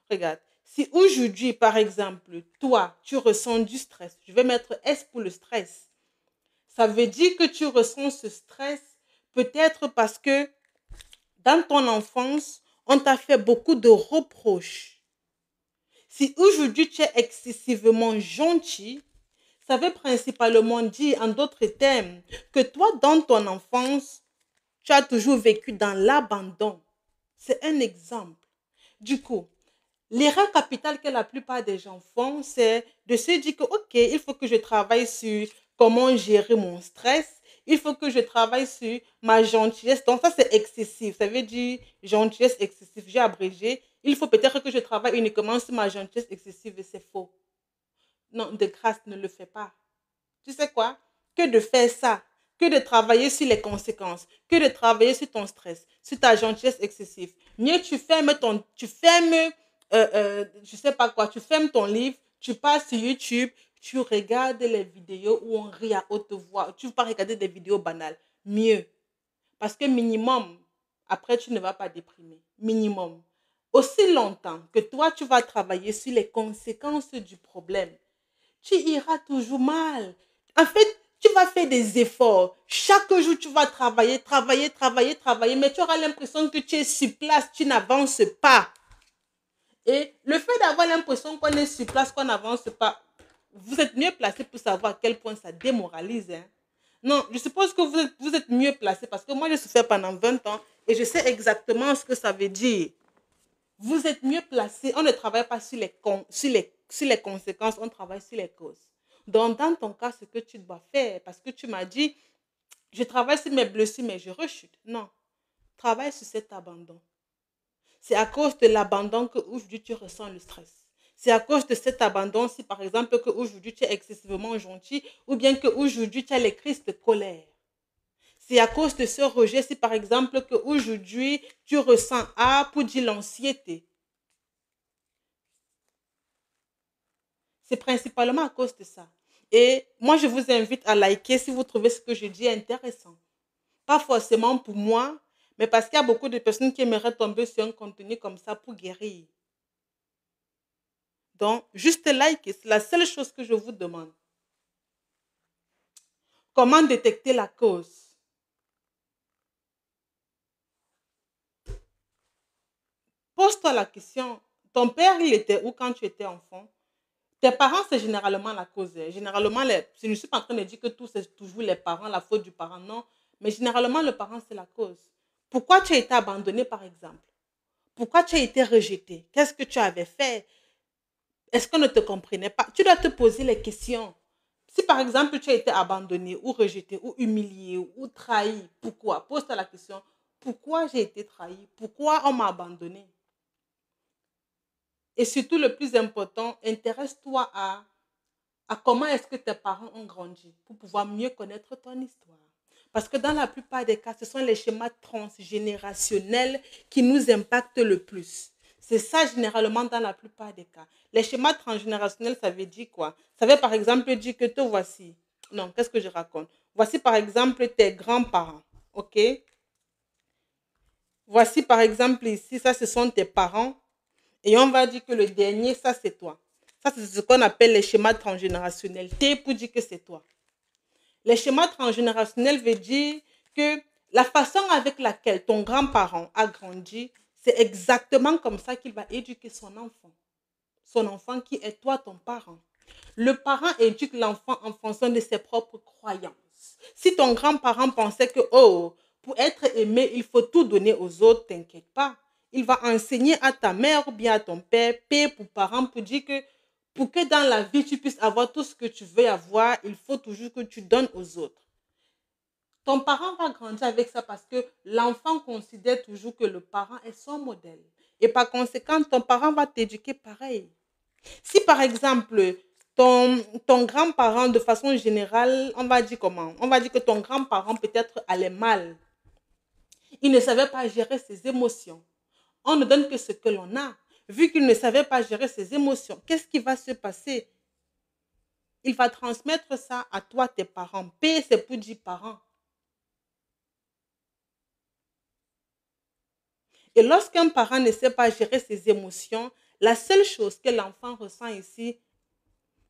Regarde, si aujourd'hui, par exemple, toi, tu ressens du stress, je vais mettre S pour le stress. Ça veut dire que tu ressens ce stress peut-être parce que dans ton enfance, on t'a fait beaucoup de reproches. Si aujourd'hui tu es excessivement gentil, ça veut principalement dire, en d'autres termes, que toi, dans ton enfance, tu as toujours vécu dans l'abandon. C'est un exemple. Du coup, l'erreur capitale que la plupart des gens font, c'est de se dire que, OK, il faut que je travaille sur comment gérer mon stress. Il faut que je travaille sur ma gentillesse. Donc, ça, c'est excessif. Ça veut dire gentillesse excessive. J'ai abrégé. Il faut peut-être que je travaille uniquement sur ma gentillesse excessive et c'est faux. Non, de grâce, ne le fais pas. Tu sais quoi? Que de faire ça, que de travailler sur les conséquences, que de travailler sur ton stress, sur ta gentillesse excessive. Mieux je sais pas quoi, tu fermes ton livre, tu passes sur YouTube, tu regardes les vidéos où on rit à haute voix. Tu ne vas pas regarder des vidéos banales. Mieux. Parce que minimum, après, tu ne vas pas déprimer. Minimum. Aussi longtemps que toi, tu vas travailler sur les conséquences du problème, tu iras toujours mal. En fait, tu vas faire des efforts. Chaque jour, tu vas travailler, mais tu auras l'impression que tu es sur place, tu n'avances pas. Et le fait d'avoir l'impression qu'on est sur place, qu'on n'avance pas, vous êtes mieux placé pour savoir à quel point ça démoralise, hein. Non, je suppose que vous êtes mieux placé parce que moi, j'ai souffert pendant 20 ans et je sais exactement ce que ça veut dire. Vous êtes mieux placé. On ne travaille pas sur les conséquences, on travaille sur les causes. Donc, dans ton cas, ce que tu dois faire, parce que tu m'as dit, je travaille sur mes blessures, mais je rechute. Non, travaille sur cet abandon. C'est à cause de l'abandon que aujourd'hui tu ressens le stress. C'est à cause de cet abandon, si par exemple que aujourd'hui tu es excessivement gentil ou bien que aujourd'hui tu as les crises de colère. C'est à cause de ce rejet, si par exemple que aujourd'hui tu ressens pour dire l'anxiété. C'est principalement à cause de ça. Et moi, je vous invite à liker si vous trouvez ce que je dis intéressant. Pas forcément pour moi, mais parce qu'il y a beaucoup de personnes qui aimeraient tomber sur un contenu comme ça pour guérir. Donc, juste liker, c'est la seule chose que je vous demande. Comment détecter la cause? Pose-toi la question. Ton père, il était où quand tu étais enfant? Tes parents, c'est généralement la cause. Généralement, je ne suis pas en train de dire que tout, c'est toujours les parents, la faute du parent, non. Mais généralement, le parent, c'est la cause. Pourquoi tu as été abandonné, par exemple? Pourquoi tu as été rejeté? Qu'est-ce que tu avais fait? Est-ce qu'on ne te comprenait pas? Tu dois te poser les questions. Si, par exemple, tu as été abandonné ou rejeté ou humilié ou trahi, pourquoi? Pose-toi la question. Pourquoi j'ai été trahi? Pourquoi on m'a abandonné? Et surtout, le plus important, intéresse-toi à comment est-ce que tes parents ont grandi pour pouvoir mieux connaître ton histoire. Parce que dans la plupart des cas, ce sont les schémas transgénérationnels qui nous impactent le plus. C'est ça généralement dans la plupart des cas. Les schémas transgénérationnels, ça veut dire quoi? Ça veut par exemple dire que te voici. Non, qu'est-ce que je raconte? Voici par exemple tes grands-parents. OK? Voici par exemple ici, ça ce sont tes parents. Et on va dire que le dernier, ça c'est toi. Ça c'est ce qu'on appelle les schémas transgénérationnels. T pour dire que c'est toi. Les schémas transgénérationnels veut dire que la façon avec laquelle ton grand-parent a grandi, c'est exactement comme ça qu'il va éduquer son enfant. Son enfant qui est toi, ton parent. Le parent éduque l'enfant en fonction de ses propres croyances. Si ton grand-parent pensait que, oh, pour être aimé, il faut tout donner aux autres, t'inquiète pas. Il va enseigner à ta mère ou bien à ton père, père pour parent, pour dire que pour que dans la vie, tu puisses avoir tout ce que tu veux avoir, il faut toujours que tu donnes aux autres. Ton parent va grandir avec ça parce que l'enfant considère toujours que le parent est son modèle. Et par conséquent, ton parent va t'éduquer pareil. Si par exemple, ton grand-parent, de façon générale, on va dire comment? On va dire que ton grand-parent peut-être allait mal. Il ne savait pas gérer ses émotions. On ne donne que ce que l'on a. Vu qu'il ne savait pas gérer ses émotions, qu'est-ce qui va se passer? Il va transmettre ça à toi, tes parents. P, c'est pour dire parents. Et lorsqu'un parent ne sait pas gérer ses émotions, la seule chose que l'enfant ressent ici,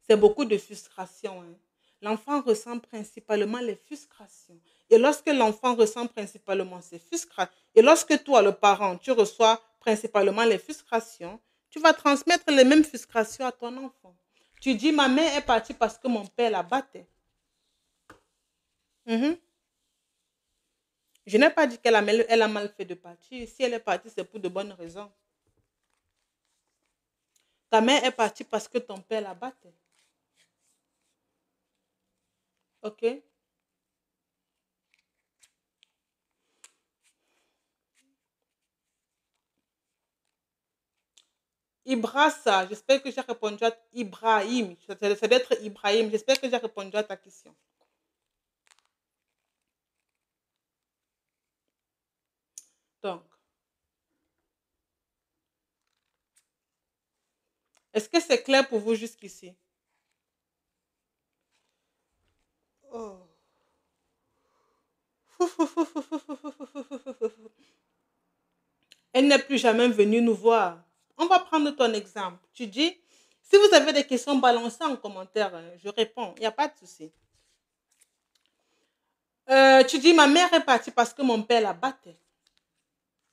c'est beaucoup de frustration. Hein. L'enfant ressent principalement les frustrations. Et lorsque l'enfant ressent principalement ces frustrations, et lorsque toi, le parent, tu reçois principalement les frustrations, tu vas transmettre les mêmes frustrations à ton enfant. Tu dis, ma mère est partie parce que mon père la battait. Mhm. Je n'ai pas dit elle a mal fait de partir. Si elle est partie, c'est pour de bonnes raisons. Ta mère est partie parce que ton père la battait. OK? Ibrasa, j'espère que j'ai répondu à Ibrahim. C'est d'être Ibrahim. J'espère que j'ai répondu à ta question. Donc, est-ce que c'est clair pour vous jusqu'ici? Oh. Elle n'est plus jamais venue nous voir. On va prendre ton exemple. Tu dis, si vous avez des questions, balancez en commentaire. Hein, je réponds. Il n'y a pas de souci. Tu dis, ma mère est partie parce que mon père la battait.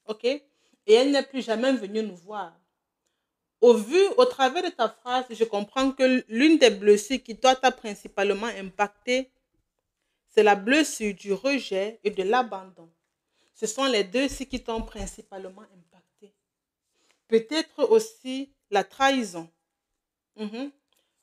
OK? Et elle n'est plus jamais venue nous voir. Au travers de ta phrase, je comprends que l'une des blessures qui toi t'a principalement impacté, c'est la blessure du rejet et de l'abandon. Ce sont les deux qui t'ont principalement impacté. Peut-être aussi la trahison. Mhm.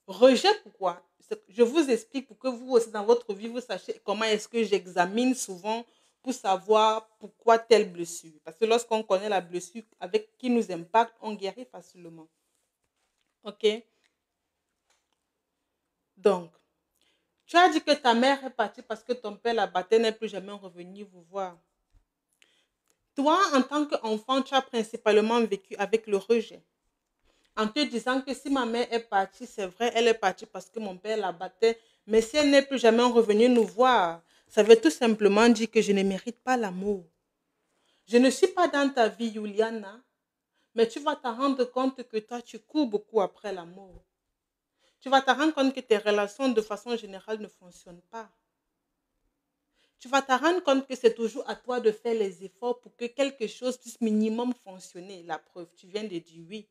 Rejet, pourquoi? Je vous explique pour que vous aussi dans votre vie, vous sachiez comment est-ce que j'examine souvent pour savoir pourquoi telle blessure. Parce que lorsqu'on connaît la blessure avec qui nous impacte, on guérit facilement. OK? Donc, tu as dit que ta mère est partie parce que ton père la battait, n'est plus jamais revenu vous voir. Toi, en tant qu'enfant, tu as principalement vécu avec le rejet. en te disant que si ma mère est partie, c'est vrai, elle est partie parce que mon père la battait, mais si elle n'est plus jamais revenue nous voir, ça veut tout simplement dire que je ne mérite pas l'amour. Je ne suis pas dans ta vie, Juliana, mais tu vas te rendre compte que toi, tu cours beaucoup après l'amour. Tu vas te rendre compte que tes relations, de façon générale, ne fonctionnent pas. Tu vas te rendre compte que c'est toujours à toi de faire les efforts pour que quelque chose puisse minimum fonctionner. La preuve, tu viens de dire oui.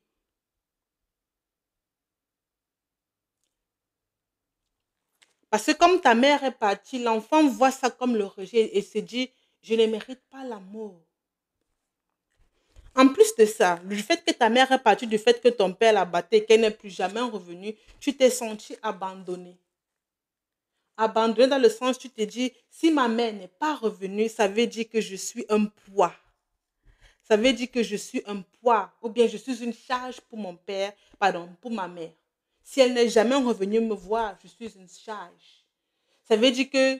Parce que comme ta mère est partie, l'enfant voit ça comme le rejet et se dit, je ne mérite pas l'amour. En plus de ça, du fait que ta mère est partie, du fait que ton père l'a battue, qu'elle n'est plus jamais revenue, tu t'es senti abandonné. Abandonné dans le sens, tu te dis, si ma mère n'est pas revenue, ça veut dire que je suis un poids. Ça veut dire que je suis un poids ou bien je suis une charge pour mon père, pardon, pour ma mère. Si elle n'est jamais revenue me voir, je suis une charge. Ça veut dire que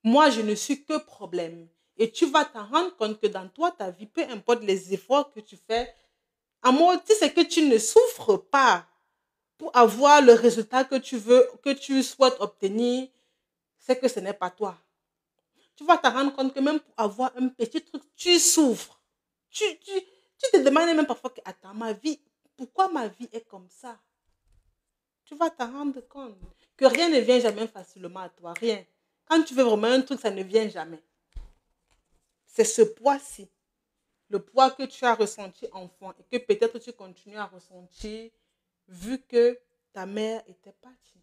moi, je ne suis que problème. Et tu vas te rendre compte que dans toi, ta vie, peu importe les efforts que tu fais, à moi, tu sais que tu ne souffres pas pour avoir le résultat que tu veux, que tu souhaites obtenir, c'est que ce n'est pas toi. Tu vas te rendre compte que même pour avoir un petit truc, tu souffres. Tu te demandes même parfois que, attends, ma vie, pourquoi ma vie est comme ça? Tu vas te rendre compte que rien ne vient jamais facilement à toi, rien. Quand tu veux vraiment un truc, ça ne vient jamais. C'est ce poids-ci, le poids que tu as ressenti enfant et que peut-être tu continues à ressentir vu que ta mère était partie.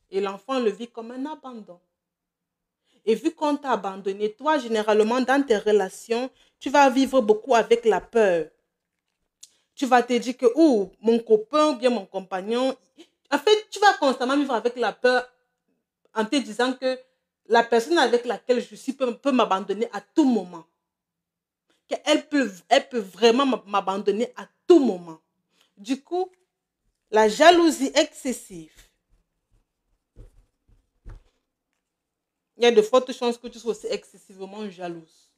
Et l'enfant le vit comme un abandon. Et vu qu'on t'a abandonné, toi, généralement, dans tes relations, tu vas vivre beaucoup avec la peur. Tu vas te dire que, mon copain ou bien mon compagnon, en fait, tu vas constamment vivre avec la peur en te disant que la personne avec laquelle je suis peut m'abandonner à tout moment. Elle peut vraiment m'abandonner à tout moment. Du coup, la jalousie excessive, il y a de fortes chances que tu sois aussi excessivement jalouse.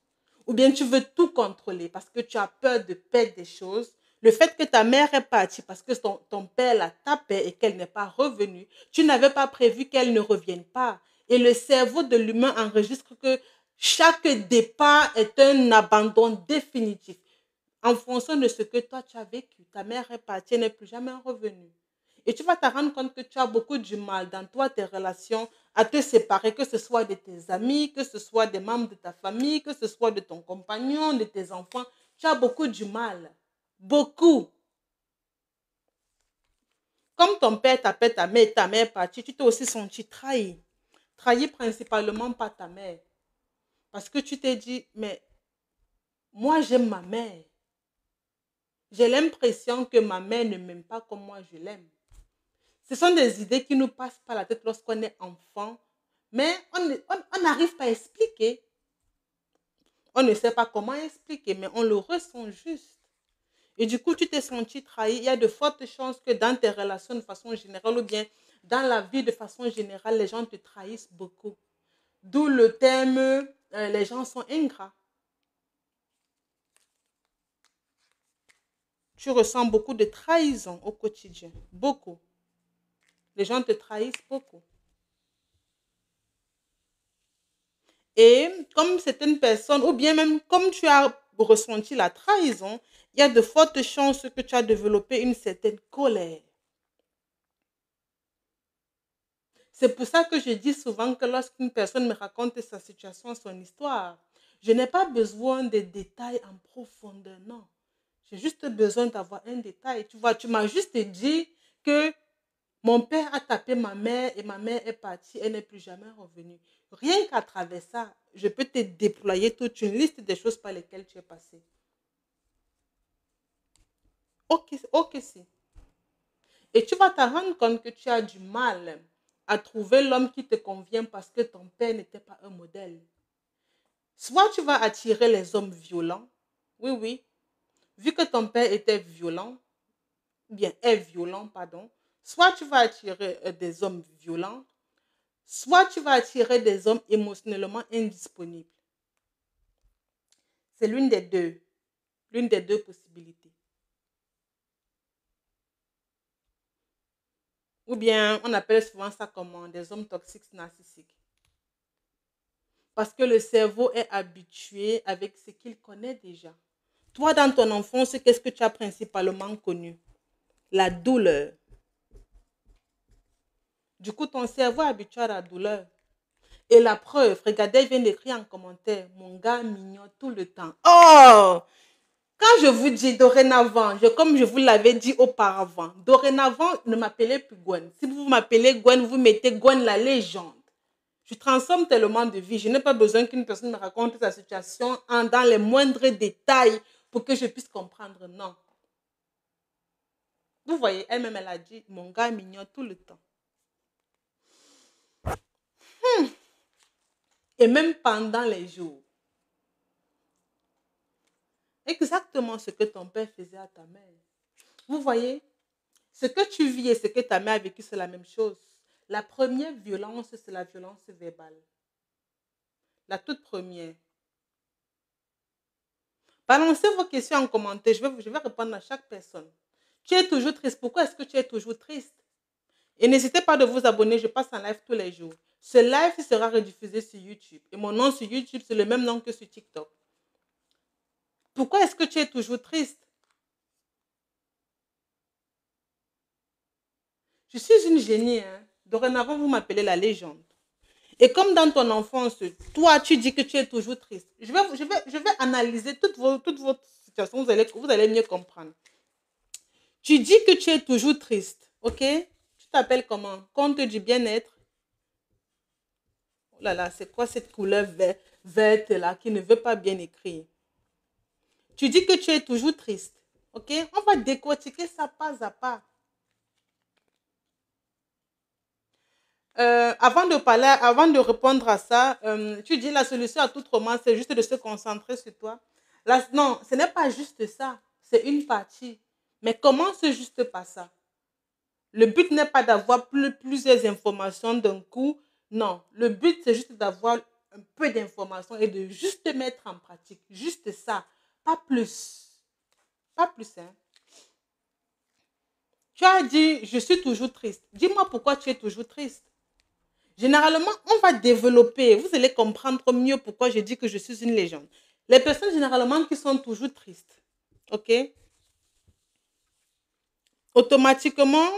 Ou bien tu veux tout contrôler parce que tu as peur de perdre des choses. Le fait que ta mère est partie parce que ton père la tapait et qu'elle n'est pas revenue, tu n'avais pas prévu qu'elle ne revienne pas. Et le cerveau de l'humain enregistre que chaque départ est un abandon définitif. En fonction de ce que toi tu as vécu, ta mère est partie, elle n'est plus jamais revenue. Et tu vas te rendre compte que tu as beaucoup du mal dans toi, tes relations, à te séparer, que ce soit de tes amis, que ce soit des membres de ta famille, que ce soit de ton compagnon, de tes enfants. Tu as beaucoup du mal. Beaucoup. Comme ton père t'appelle ta mère est partie, tu t'es aussi senti trahi. Trahi principalement par ta mère. Parce que tu t'es dit, mais moi j'aime ma mère. J'ai l'impression que ma mère ne m'aime pas comme moi je l'aime. Ce sont des idées qui nous passent par la tête lorsqu'on est enfant, mais on n'arrive pas à expliquer. On ne sait pas comment expliquer, mais on le ressent juste. Et du coup, tu t'es senti trahi. Il y a de fortes chances que dans tes relations de façon générale ou bien dans la vie de façon générale, les gens te trahissent beaucoup. D'où le terme, les gens sont ingrats. Tu ressens beaucoup de trahison au quotidien. Beaucoup. Les gens te trahissent beaucoup. Et comme certaines personnes, ou bien même comme tu as ressenti la trahison, il y a de fortes chances que tu as développé une certaine colère. C'est pour ça que je dis souvent que lorsqu'une personne me raconte sa situation, son histoire, je n'ai pas besoin de détails en profondeur, non. J'ai juste besoin d'avoir un détail. Tu vois, tu m'as juste dit que mon père a tapé ma mère et ma mère est partie, elle n'est plus jamais revenue. Rien qu'à travers ça, je peux te déployer toute une liste des choses par lesquelles tu es passé. Ok, ok, si. Et tu vas te rendre compte que tu as du mal à trouver l'homme qui te convient parce que ton père n'était pas un modèle. Soit tu vas attirer les hommes violents, oui, oui, vu que ton père était violent, bien est violent, pardon, soit tu vas attirer des hommes violents, soit tu vas attirer des hommes émotionnellement indisponibles. C'est l'une des deux possibilités. Ou bien, on appelle souvent ça comment? Des hommes toxiques narcissiques. Parce que le cerveau est habitué avec ce qu'il connaît déjà. Toi, dans ton enfance, qu'est-ce que tu as principalement connu? La douleur. Du coup, ton cerveau est habitué à la douleur. Et la preuve, regardez, il vient d'écrire en commentaire, mon gars mignon tout le temps. Oh! Quand je vous dis dorénavant, comme je vous l'avais dit auparavant, dorénavant, ne m'appelez plus Gwen. Si vous m'appelez Gwen, vous mettez Gwen la légende. Je transforme tellement de vie. Je n'ai pas besoin qu'une personne me raconte sa situation dans les moindres détails pour que je puisse comprendre. Non. Vous voyez, elle-même, elle a dit, mon gars mignon tout le temps. Et même pendant les jours. Exactement ce que ton père faisait à ta mère. Vous voyez, ce que tu vis et ce que ta mère a vécu, c'est la même chose. La première violence, c'est la violence verbale. La toute première. Balancez vos questions en commentaire. Je vais répondre à chaque personne. Tu es toujours triste. Pourquoi est-ce que tu es toujours triste? Et n'hésitez pas de vous abonner. Je passe en live tous les jours. Ce live sera rediffusé sur YouTube. Et mon nom sur YouTube, c'est le même nom que sur TikTok. Pourquoi est-ce que tu es toujours triste? Je suis une génie. Hein? Dorénavant, vous m'appelez la légende. Et comme dans ton enfance, toi, tu dis que tu es toujours triste. Je vais analyser toute votre situation. Vous allez mieux comprendre. Tu dis que tu es toujours triste. OK? Tu t'appelles comment? Compte du bien-être. Oh là là, c'est quoi cette couleur verte là qui ne veut pas bien écrire? Tu dis que tu es toujours triste. OK? On va décortiquer ça pas à pas. Avant de répondre à ça, tu dis la solution à tout roman, c'est juste de se concentrer sur toi. Là, non, ce n'est pas juste ça. C'est une partie. Mais comment c'est juste pas ça? Le but n'est pas d'avoir plusieurs informations d'un coup. Non, le but, c'est juste d'avoir un peu d'informations et de juste mettre en pratique. Juste ça. Pas plus. Pas plus, hein. Tu as dit, je suis toujours triste. Dis-moi pourquoi tu es toujours triste. Généralement, on va développer, vous allez comprendre mieux pourquoi je dis que je suis une légende. Les personnes généralement qui sont toujours tristes, ok, automatiquement,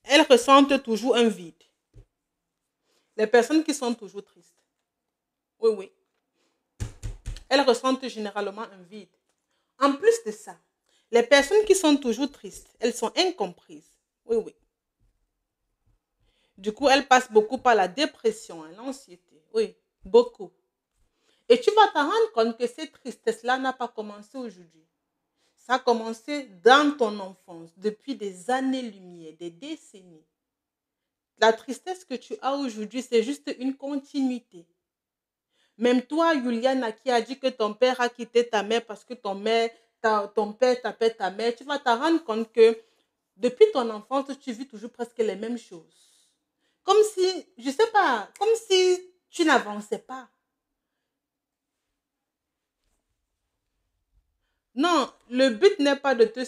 elles ressentent toujours un vide. Les personnes qui sont toujours tristes, oui, oui, elles ressentent généralement un vide. En plus de ça, les personnes qui sont toujours tristes, elles sont incomprises. Oui, oui. Du coup, elles passent beaucoup par la dépression, hein, l'anxiété. Oui, beaucoup. Et tu vas te rendre compte que cette tristesse-là n'a pas commencé aujourd'hui. Ça a commencé dans ton enfance, depuis des années-lumière, des décennies. La tristesse que tu as aujourd'hui, c'est juste une continuité. Même toi, Juliana, qui a dit que ton père a quitté ta mère parce que ton père tapait ta mère, tu vas te rendre compte que depuis ton enfance, tu vis toujours presque les mêmes choses. Comme si, je sais pas, comme si tu n'avançais pas. Non, le but n'est pas de te